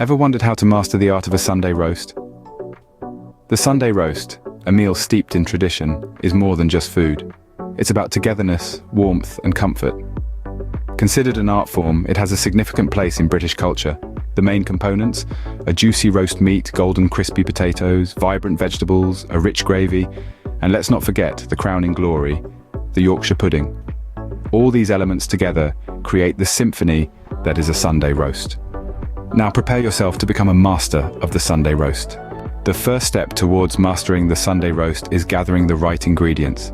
Ever wondered how to master the art of a Sunday roast? The Sunday roast, a meal steeped in tradition, is more than just food. It's about togetherness, warmth, and comfort. Considered an art form, it has a significant place in British culture. The main components: a juicy roast meat, golden crispy potatoes, vibrant vegetables, a rich gravy, and let's not forget the crowning glory, the Yorkshire pudding. All these elements together create the symphony that is a Sunday roast. Now prepare yourself to become a master of the Sunday roast. The first step towards mastering the Sunday roast is gathering the right ingredients.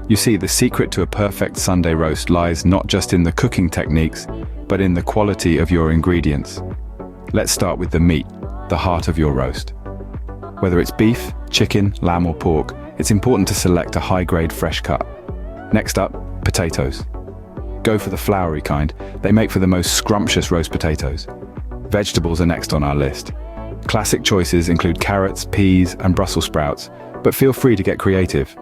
You see, the secret to a perfect Sunday roast lies not just in the cooking techniques, but in the quality of your ingredients. Let's start with the meat, the heart of your roast. Whether it's beef, chicken, lamb or pork, it's important to select a high-grade fresh cut. Next up, potatoes. Go for the floury kind. They make for the most scrumptious roast potatoes. Vegetables are next on our list. Classic choices include carrots, peas, and Brussels sprouts, but feel free to get creative.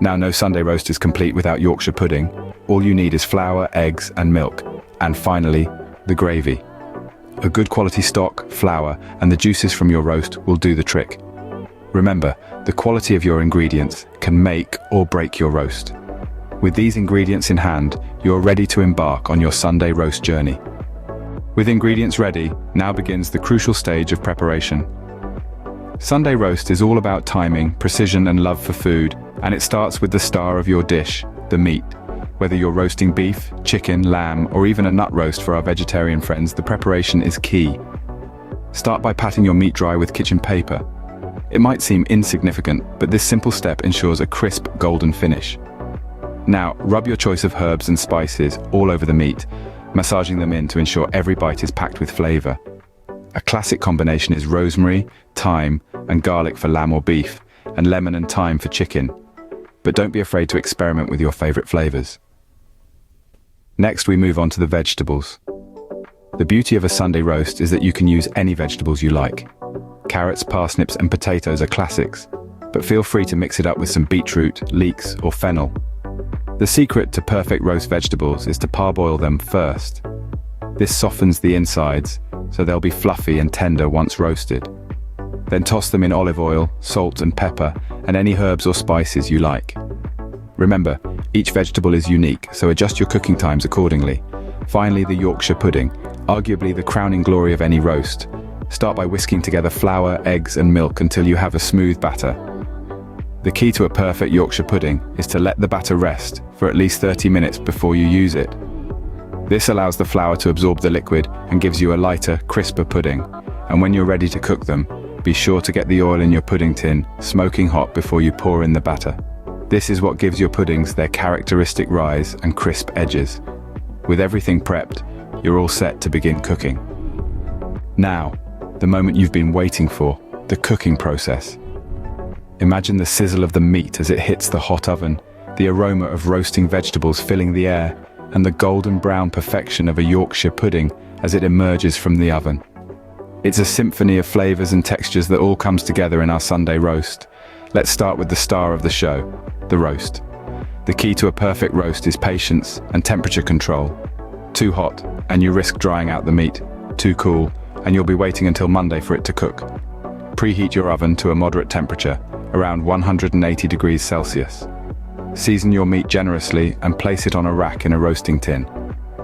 Now, no Sunday roast is complete without Yorkshire pudding. All you need is flour, eggs, and milk. And finally, the gravy. A good quality stock, flour, and the juices from your roast will do the trick. Remember, the quality of your ingredients can make or break your roast. With these ingredients in hand, you're ready to embark on your Sunday roast journey. With ingredients ready, now begins the crucial stage of preparation. Sunday roast is all about timing, precision, and love for food, and it starts with the star of your dish, the meat. Whether you're roasting beef, chicken, lamb, or even a nut roast for our vegetarian friends, the preparation is key. Start by patting your meat dry with kitchen paper. It might seem insignificant, but this simple step ensures a crisp, golden finish. Now, rub your choice of herbs and spices all over the meat, massaging them in to ensure every bite is packed with flavor. A classic combination is rosemary, thyme, and garlic for lamb or beef, and lemon and thyme for chicken. But don't be afraid to experiment with your favorite flavors. Next, we move on to the vegetables. The beauty of a Sunday roast is that you can use any vegetables you like. Carrots, parsnips, and potatoes are classics, but feel free to mix it up with some beetroot, leeks, or fennel. The secret to perfect roast vegetables is to parboil them first. This softens the insides, so they'll be fluffy and tender once roasted. Then toss them in olive oil, salt and pepper, and any herbs or spices you like. Remember, each vegetable is unique, so adjust your cooking times accordingly. Finally, the Yorkshire pudding, arguably the crowning glory of any roast. Start by whisking together flour, eggs, and milk until you have a smooth batter. The key to a perfect Yorkshire pudding is to let the batter rest for at least 30 minutes before you use it. This allows the flour to absorb the liquid and gives you a lighter, crisper pudding. And when you're ready to cook them, be sure to get the oil in your pudding tin smoking hot before you pour in the batter. This is what gives your puddings their characteristic rise and crisp edges. With everything prepped, you're all set to begin cooking. Now, the moment you've been waiting for, the cooking process. Imagine the sizzle of the meat as it hits the hot oven, the aroma of roasting vegetables filling the air, and the golden brown perfection of a Yorkshire pudding as it emerges from the oven. It's a symphony of flavors and textures that all comes together in our Sunday roast. Let's start with the star of the show, the roast. The key to a perfect roast is patience and temperature control. Too hot, and you risk drying out the meat. Too cool, and you'll be waiting until Monday for it to cook. Preheat your oven to a moderate temperature, around 180 degrees Celsius. Season your meat generously and place it on a rack in a roasting tin.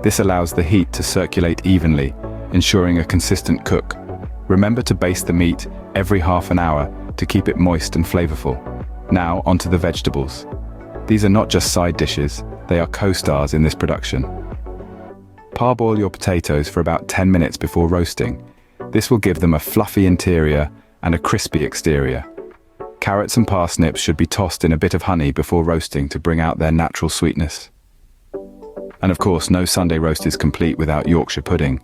This allows the heat to circulate evenly, ensuring a consistent cook. Remember to baste the meat every half an hour to keep it moist and flavorful. Now, onto the vegetables. These are not just side dishes, they are co-stars in this production. Parboil your potatoes for about 10 minutes before roasting. This will give them a fluffy interior and a crispy exterior. Carrots and parsnips should be tossed in a bit of honey before roasting to bring out their natural sweetness. And of course, no Sunday roast is complete without Yorkshire pudding.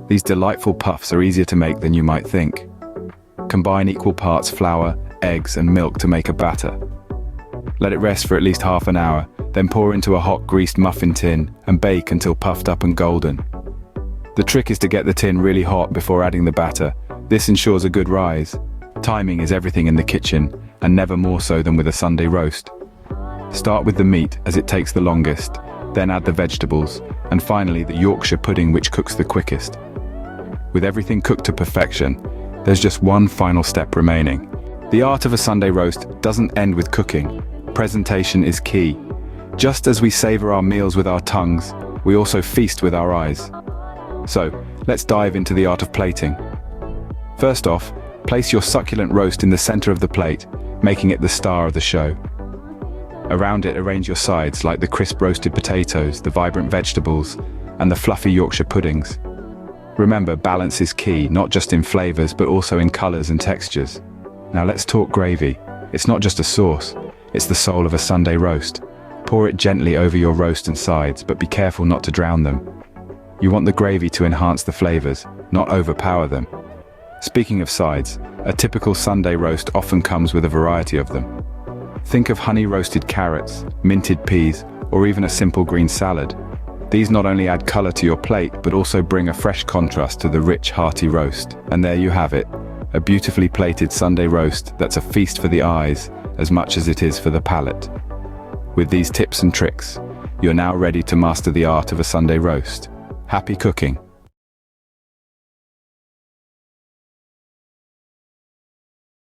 These delightful puffs are easier to make than you might think. Combine equal parts flour, eggs, and milk to make a batter. Let it rest for at least half an hour, then pour into a hot greased muffin tin and bake until puffed up and golden. The trick is to get the tin really hot before adding the batter. This ensures a good rise. Timing is everything in the kitchen, and never more so than with a Sunday roast. Start with the meat as it takes the longest, then add the vegetables, and finally the Yorkshire pudding which cooks the quickest. With everything cooked to perfection, there's just one final step remaining. The art of a Sunday roast doesn't end with cooking. Presentation is key. Just as we savor our meals with our tongues, we also feast with our eyes. So, let's dive into the art of plating. First off, place your succulent roast in the center of the plate, making it the star of the show. Around it, arrange your sides like the crisp roasted potatoes, the vibrant vegetables, and the fluffy Yorkshire puddings. Remember, balance is key, not just in flavors, but also in colors and textures. Now let's talk gravy. It's not just a sauce, it's the soul of a Sunday roast. Pour it gently over your roast and sides, but be careful not to drown them. You want the gravy to enhance the flavors, not overpower them. Speaking of sides, a typical Sunday roast often comes with a variety of them. Think of honey-roasted carrots, minted peas, or even a simple green salad. These not only add color to your plate, but also bring a fresh contrast to the rich, hearty roast. And there you have it, a beautifully plated Sunday roast that's a feast for the eyes as much as it is for the palate. With these tips and tricks, you're now ready to master the art of a Sunday roast. Happy cooking!